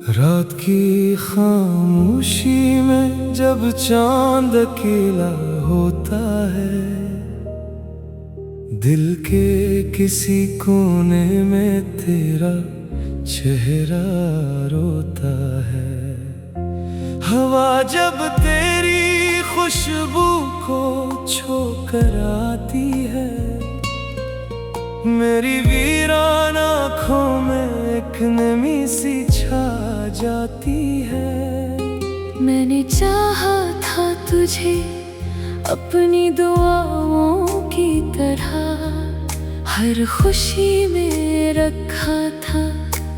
रात की खामोशी में जब चांद अकेला होता है, दिल के किसी कोने में तेरा चेहरा रोता है। हवा जब तेरी खुशबू को छोकर आती है, मेरी वीरान आँखों में एक नमी सी छा जाती है। मैंने चाहा था तुझे अपनी दुआओं की तरह, हर खुशी में रखा था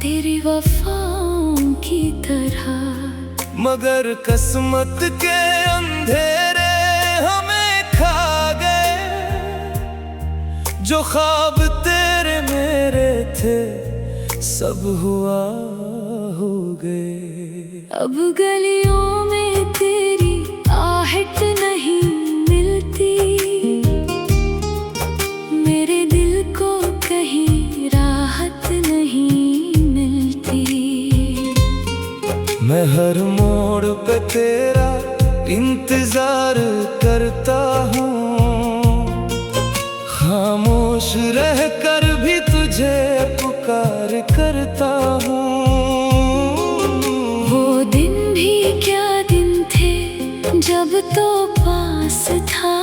तेरी वफाओं की तरह। मगर किस्मत के अंधेरे हमें खा गए, जो ख्वाब तेरे मेरे थे सब हुआ हो गए। अब गलियों में तेरी आहट नहीं मिलती, मेरे दिल को कहीं राहत नहीं मिलती। मैं हर मोड़ पे तेरा इंतजार करता हूँ, खामोश रह कर भी तुझे पुकार करता हूँ। वो दिन भी क्या दिन थे जब तो पास था,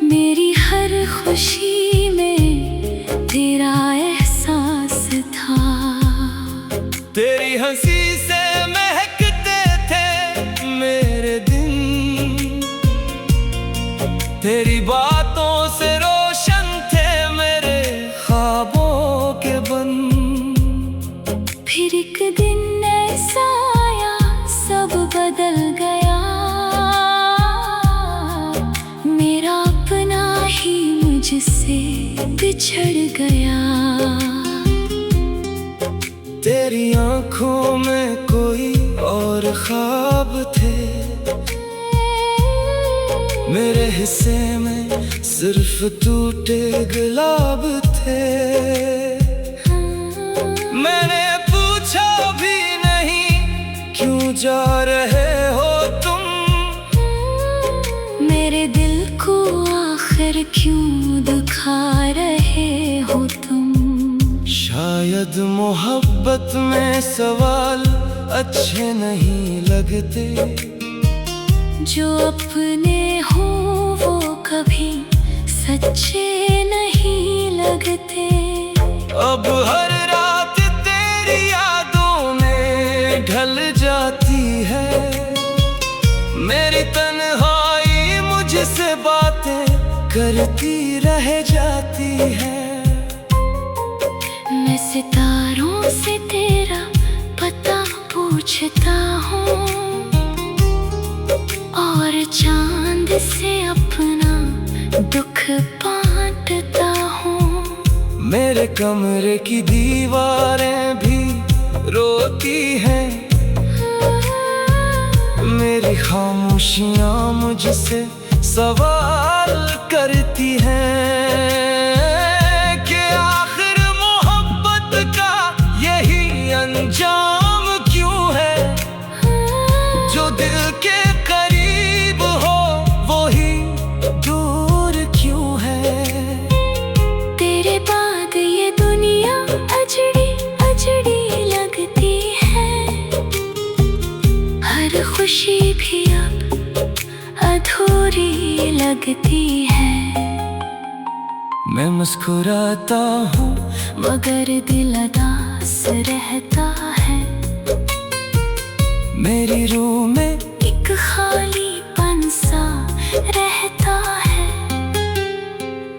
मेरी हर खुशी में तेरा एहसास था। तेरी हंसी से महकते थे मेरे दिन, तेरी बातों से रोशन थे मेरे ख्वाबों के बन। फिर एक दिन ऐसा आया सब बदल गया, मेरा अपना ही मुझसे बिछड़ गया। तेरी आँखों में कोई और ख्वाब थे, मेरे हिस्से में सिर्फ टूटे गुलाब थे। मैंने पूछा भी नहीं क्यों जा रहे हो तुम, मेरे दिल को आखिर क्यों दुखा रहे हो तुम। शायद मोहब्बत में सवाल अच्छे नहीं लगते, जो अपने हो वो कभी सच्चे नहीं लगते। अब हर रात तेरी यादों में ढल जाती है, मेरी तन्हाई मुझसे बातें करती रह जाती है। मैं सितारों से तेरा पता पूछता हूँ, और चांद से अपना दुख बांटता हूँ। मेरे कमरे की दीवारें भी रोती हैं, मेरी खामोशियाँ मुझसे सवाल करती हैं कि आखिर मोहब्बत का यही अंजाम क्यों है। जो दिल के करीब हो वो ही दूर क्यों है। तेरे बाद ये दुनिया अजड़ी अजड़ी लगती है, हर खुशी भी अब अधूरी लगती है। मैं मुस्कुराता हूँ मगर दिल उदास रहता है, मेरी रूह में एक खालीपन सा रहता है।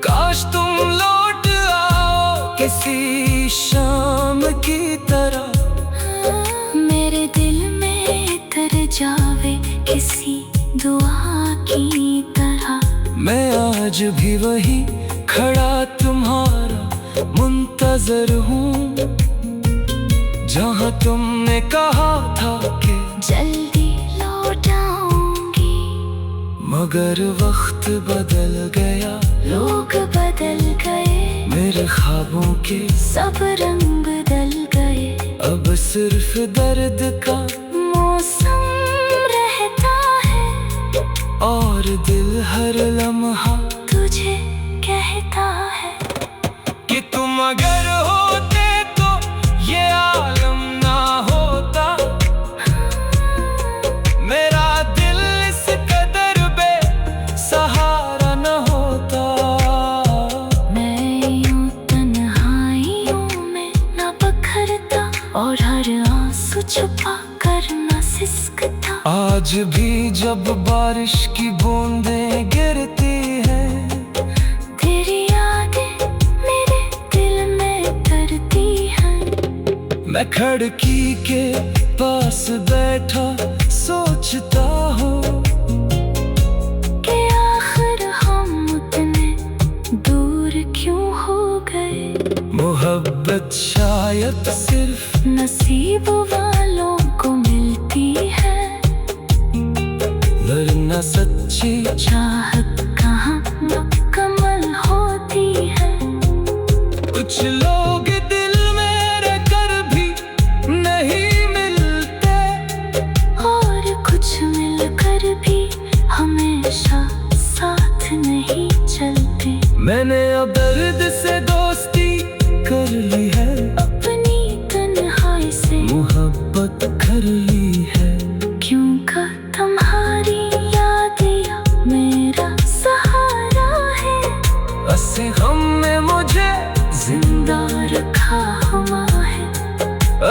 काश तुम लौट आओ किसी शाम की तरह, मेरे दिल में तर जावे किसी दुआ की तरह। मैं आज भी वही खड़ा तुम्हारा मुंतजर हूँ, जहाँ तुमने कहा था कि जल्दी लौट आऊंगी। मगर वक्त बदल गया, लोग बदल गए, मेरे ख्वाबों के सब रंग बदल गए। अब सिर्फ दर्द का मौसम रहता है, और दिल हर लम्हा तुझे कहता है कि तुम अगर होते तो ये आलम ना होता। मेरा दिल इस कदर बेसहारा न होता। मैं यूं तन्हाइयों में न बखरता, और हर आंसू छुपा कर न सिसकता। आज भी जब बारिश की बूंदें गिरती हैं, तेरी यादें मेरे दिल में तरती हैं। मैं खिड़की के पास बैठा सोचता हूँ कि आखिर हम उतने दूर क्यों हो गए। मोहब्बत शायद सिर्फ नसीब वालों को मिलती है, वरना सच्ची चाहत कहाँ मुकम्मल होती है। कुछ लोग दिल में कर भी नहीं मिलते, और कुछ मिलकर भी हमेशा साथ नहीं चलते। मैंने अब दर्द से दोस्ती कर ली है, अपनी तन्हाई से मोहब्बत कर ली है। क्यों का तुम्हारी यादें मेरा सहारा है। ऐसे हम में मुझे जिंदा रखा हुआ है,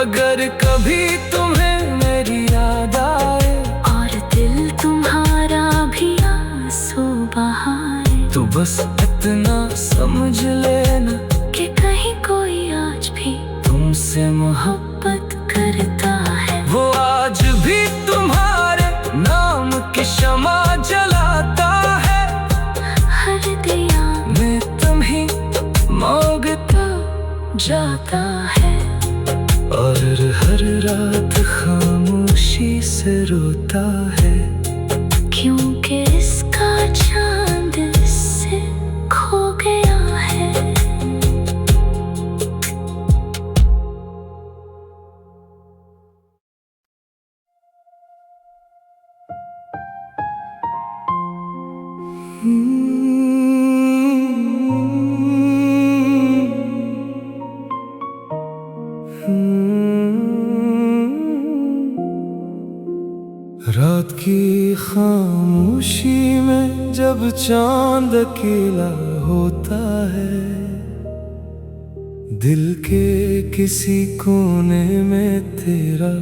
अगर कभी तुम्हें मेरी याद आए, और दिल तुम्हारा भी आंसू बहाए। तो बस इतना समझ लेना कि कहीं कोई आज भी तुमसे मोहब्बत करता है। वो आज भी तुम्हारे नाम की शमा जलाता है। हर दिया मैं तुम्हें मांगता जाता है, और हर रात खामोशी से रोता है। क्योंकि इसका चांद इससे खो गया है। रात की खामोशी में जब चांद अकेला होता है, दिल के किसी कोने में तेरा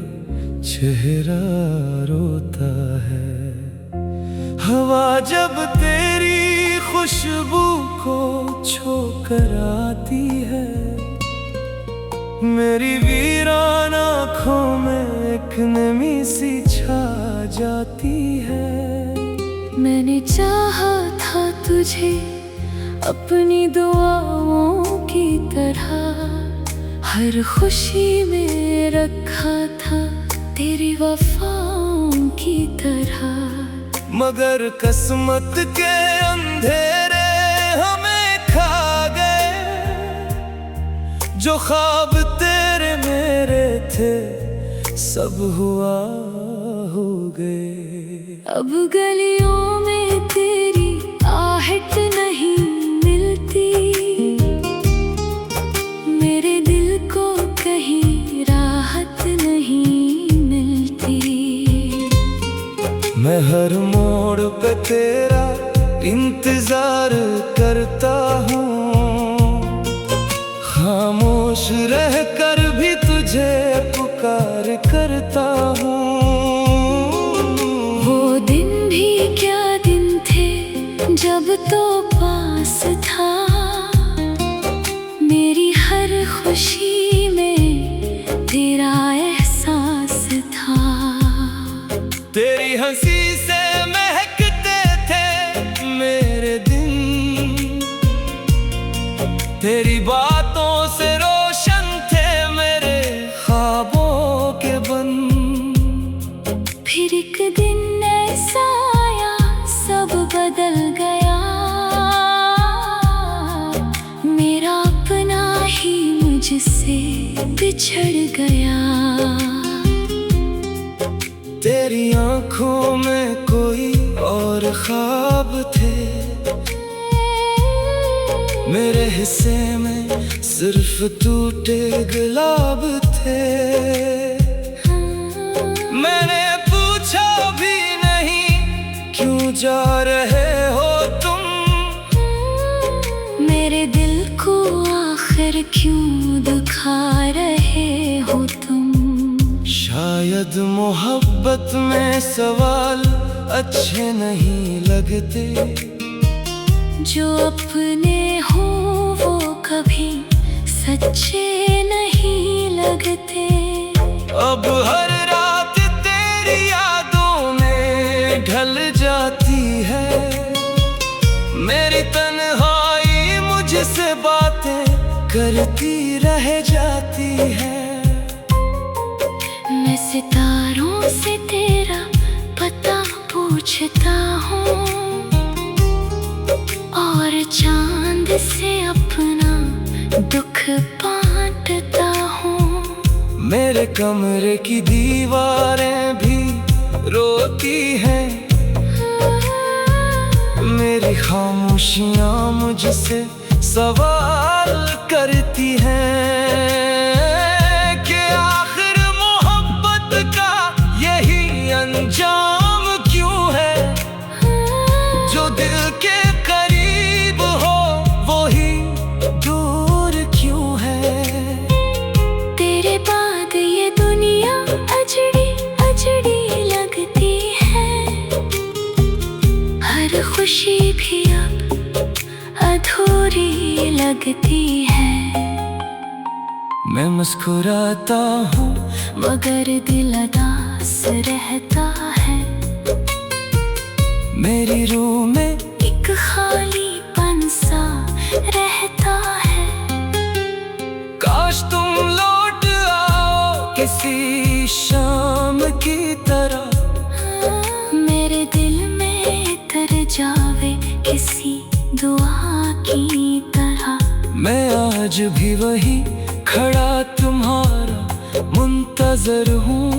चेहरा रोता है। हवा जब तेरी खुशबू को छोकर आती है, मेरी वीरान आँखों में एक नमी सी छा जाती है। मैंने चाहा था तुझे अपनी दुआओं की तरह, हर खुशी में रखा था तेरी वफाओं की तरह। मगर किस्मत के अंधेरे हमें खा गए, जो ख्वाब तेरे मेरे थे सब हुआ हो गए। अब गलियों में तेरी आहट नहीं मिलती, मेरे दिल को कहीं राहत नहीं मिलती। मैं हर मोड़ पे तेरा इंतजार करता हूँ, खामोश रह कर भी तुझे पुकार करता हूँ। वो दिन भी क्या दिन थे जब तो पास था, मेरी हर खुशी में तेरा एहसास था। तेरी हंसी से महकते थे मेरे दिन, तेरी बातों से रोशन थे मेरे ख्वाबों के बन। फिर एक दिन ऐसा आया सब बदल गया, मेरा अपना ही मुझसे बिछड़ गया। तेरी आंखों में कोई और ख्वाब थे, मेरे हिस्से में सिर्फ टूटे गुलाब थे। मैंने पूछा भी नहीं क्यों जा रहे हो तुम, मेरे दिल को आखिर क्यों दुखा रहे हो तुम। शायद मोहब्बत में सवाल अच्छे नहीं लगते, जो अपने हो वो कभी सच्चे नहीं लगते। अब हर रात तेरी यादों में ढल जाती है, मेरी तन्हाई मुझसे बातें करती रह जाती है। मैं सितारों से तेरा पता पूछता हूँ, और चांद से अपना दुख बांटता हूँ। मेरे कमरे की दीवारें भी रोती हैं, मेरी खामोशियाँ मुझसे सवाल करती हैं कि आखिर मोहब्बत का यही अंजाम क्यों है। जो दिल के करीब हो वो ही दूर क्यों है। तेरे बाद ये दुनिया अजड़ी अजड़ी लगती है, हर खुशी भी अब अधूरी लगती है। मैं मुस्कुराता हूँ मगर दिल उदास रहता है, मेरी रूह में एक खालीपन सा रहता है। काश तुम लौट आओ किसी शाम की तरह, मेरे दिल में तर जावे किसी दुआ की तरह। मैं आज भी वही खड़ा तुम्हारा मुंतजर हूँ,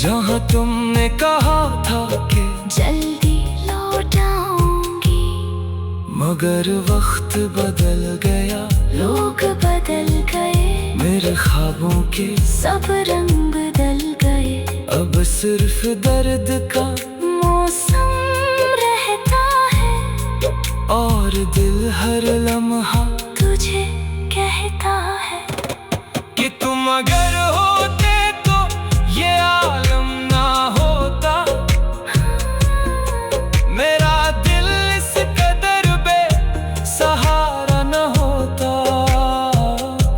जहाँ तुमने कहा था कि जल्दी लौट आऊंगी। मगर वक्त बदल गया, लोग बदल गए, मेरे ख्वाबों के सब रंग बदल गए। अब सिर्फ दर्द का मौसम रहता है, और दिल हर लम्हा तुझे कहता है कि तुम अगर होते तो ये आलम ना होता। मेरा दिल इस कदर बेसहारा न होता।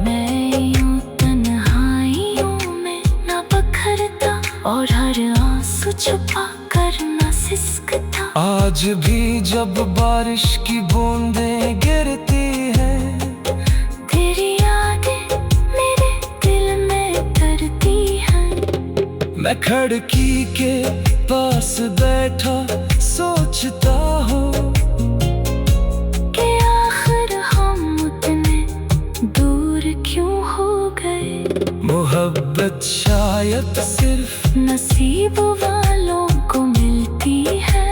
मैं यूं तन्हाइयों में न बखरता, और हर आंसू छुपा कर न सिसकता। आज भी जब बारिश की बूंदें गिरती हैं, तेरी यादें मेरे दिल में तरती हैं। मैं खिड़की के पास बैठा सोचता हूँ कि आखिर हम उतने दूर क्यों हो गए। मोहब्बत शायद सिर्फ नसीब वालों को मिलती है,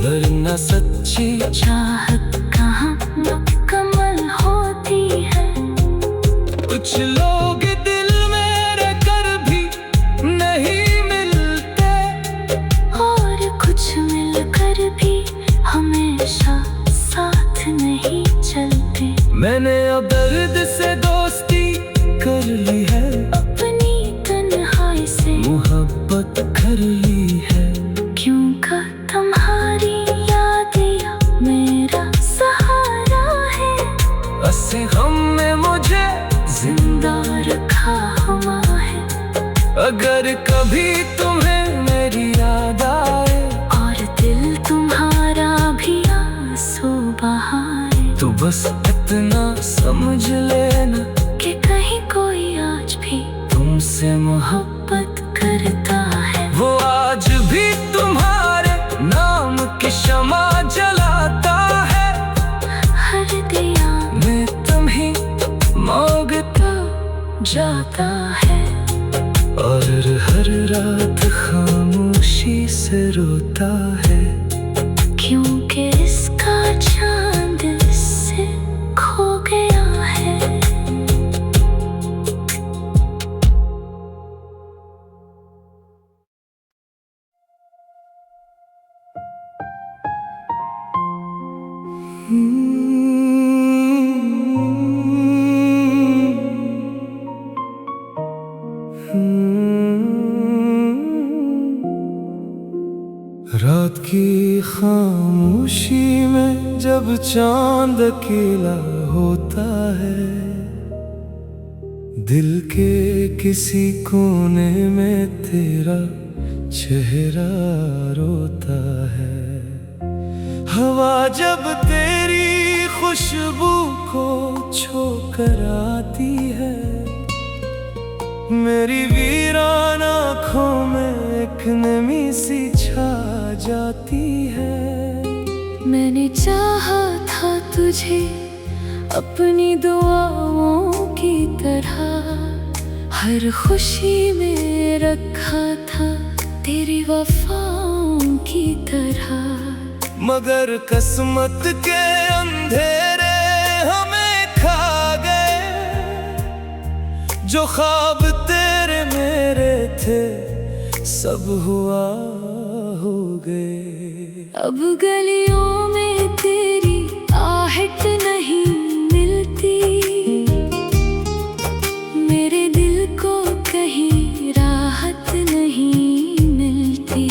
वरना सच्ची चाहत कहाँ मुकम्मल होती है। कुछ लोग दिल में रहकर भी नहीं मिलते, और कुछ मिलकर भी हमेशा साथ नहीं चलते। मैंने अब दर्द से दोस्ती कर ली है, अपनी तन्हाई से मोहब्बत कर ली है। क्यों का तुम्हारी यादियाँ मेरा सहारा है। ऐसे गम में मुझे जिंदा जाता है, और हर रात खामोशी से रोता है, क्योंकि इसका चांद इससे खो गया है। रात की खामोशी में जब चांद अकेला होता है, दिल के किसी कोने में तेरा चेहरा रोता है। हवा जब तेरी खुशबू को छोकर आती है, मेरी वीरान आँखों में एक नमी सी छा जाती है। मैंने चाहा था तुझे अपनी दुआओं की तरह, हर खुशी में रखा था तेरी वफाओं की तरह। मगर किस्मत के अंधेरे हमें खा गए, जो ख्वाब तेरे मेरे थे सब हुआ हो गए। अब गलियों में तेरी आहट नहीं मिलती, मेरे दिल को कहीं राहत नहीं मिलती।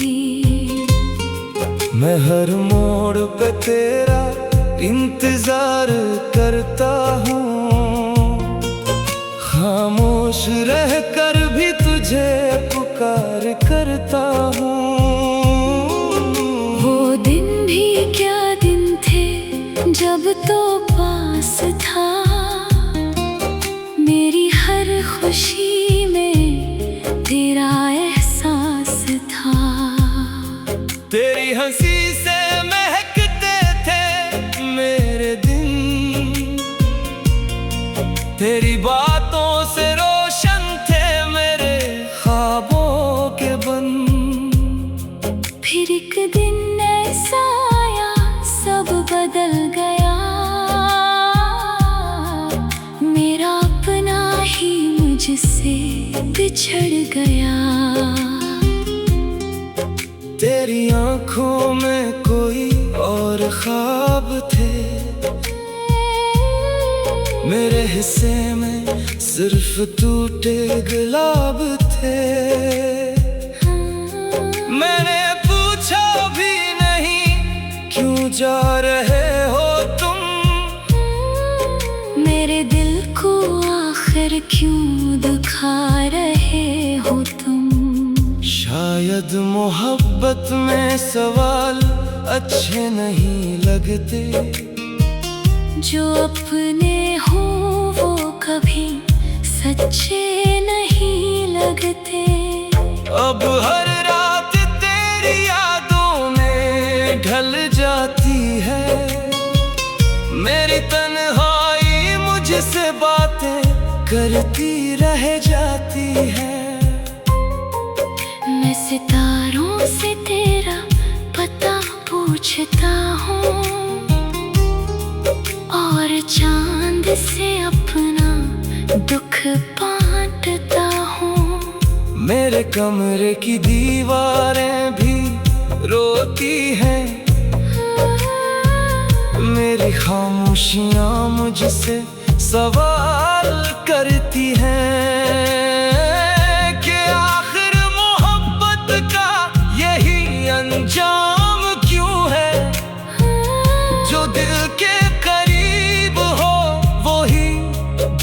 मैं हर मोड़ पे तेरा इंतजार करता हूँ, खामोश रहकर भी तुझे पुकार करता हूँ। वो दिन भी क्या दिन थे जब तो पास था, मेरी हर खुशी में तेरा एहसास था। तेरी हंसी से महकते थे मेरे दिन, तेरी बातों से रोशन थे मेरे ख्वाबों के बंद। फिर एक दिन ऐसा आया सब बदल गया, मेरा अपना ही मुझसे बिछड़ गया। तेरी आँखों में कोई और ख्वाब थे, मेरे हिस्से में सिर्फ टूटे गुलाब थे। मैंने पूछा भी नहीं क्यों जा रहे हो तुम, मेरे दिल को आखिर क्यों दुखा रहे हो तुम। शायद मोहब्बत में सवाल अच्छे नहीं लगते, जो अपने हो वो कभी सच्चे नहीं लगते। अब हर रात तेरी यादों में ढल जाती है, मेरी तन्हाई मुझसे बातें करती रह जाती है। मैं सितारों से तेरा पता पूछता हूँ, और चांद से अपना दुख बांटता हूँ। मेरे कमरे की दीवारें भी रोती हैं, मेरी खामोशियाँ मुझसे सवाल करती हैं कि आखिर मोहब्बत का यही अंजाम क्यों है, जो दिल के करीब हो वो ही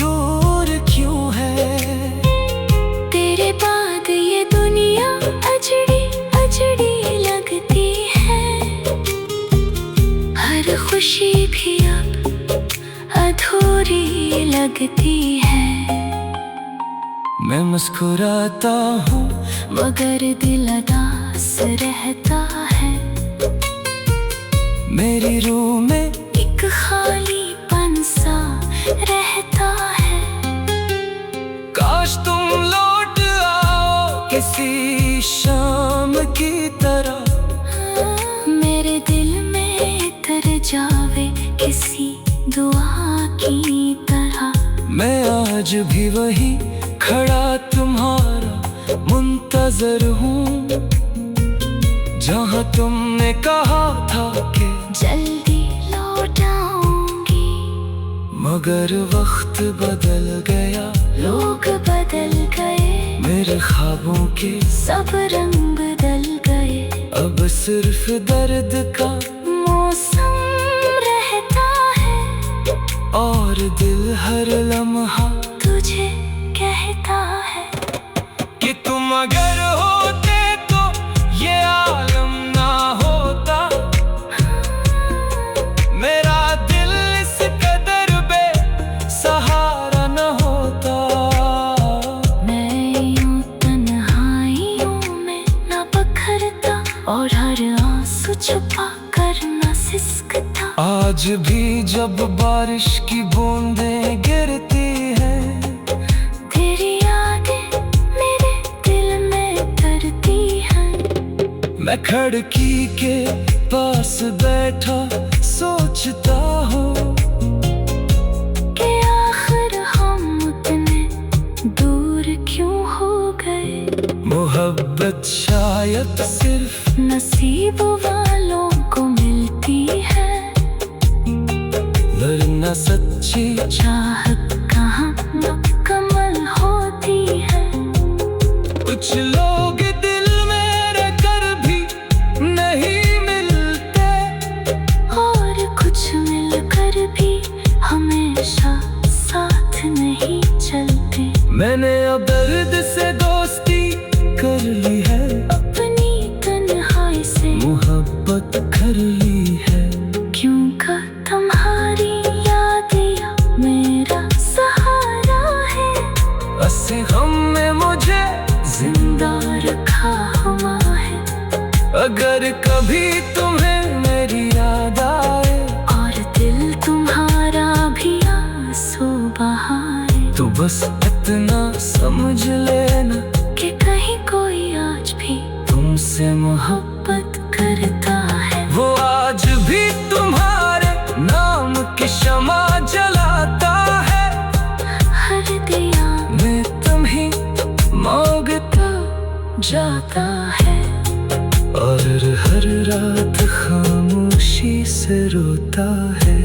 दूर क्यों है। तेरे बाद ये दुनिया अजड़ी अजड़ी लगती है, हर खुशी भी अब अधूरी लगती है। मैं मुस्कुराता हूँ मगर दिल उदास रहता है, मेरी रूह में एक खालीपन सा रहता है। आज भी वही खड़ा तुम्हारा मुंतजर हूँ, जहाँ तुमने कहा था कि जल्दी लौट आऊंगी। मगर वक्त बदल गया, लोग बदल गए, मेरे ख्वाबों के सब रंग बदल गए। अब सिर्फ दर्द का मौसम रहता है और दिल हर लम्हा तुझे कहता है कि तुम अगर होते तो ये आलम ना होता। मेरा दिल इस कदर बेसहारा न होता। मैं यूं तन्हाइयों में न बखरता और हर आंसू छुपा कर न सिसकता। आज भी जब बारिश की बूंदें गिरती हैं, तेरी यादें मेरे दिल में तरती हैं। मैं खिड़की के पास बैठा सोचता हूँ कि आखिर हम उतने दूर क्यों हो गए। मोहब्बत शायद सिर्फ नसीब वालों को मिलती है, वरना सच्ची चाहत कहाँ मुकम्मल होती है। कुछ लोग दिल में रहकर भी नहीं मिलते, और कुछ मिलकर भी हमेशा साथ नहीं चलते। मैंने अब दर्द से दोस्ती कर ली है, अपनी तन्हाई से मोहब्बत कर ली है। क्यों का तुम्हारी यादें मेरा सहारा है। ऐसे गम में मुझे जिंदा रखा हुआ है। अगर कभी तुम्हें मेरी याद आए और दिल तुम्हारा भी आंसू बहाए, तो बस इतना समझ लेना कि कहीं कोई आज भी तुमसे मोहब्बत करता है। वो आज भी तुम्हारे नाम की शमा जलाता है। हर दिया मैं तुम्हें मांगता जाता है और हर रात खामोशी से रोता है।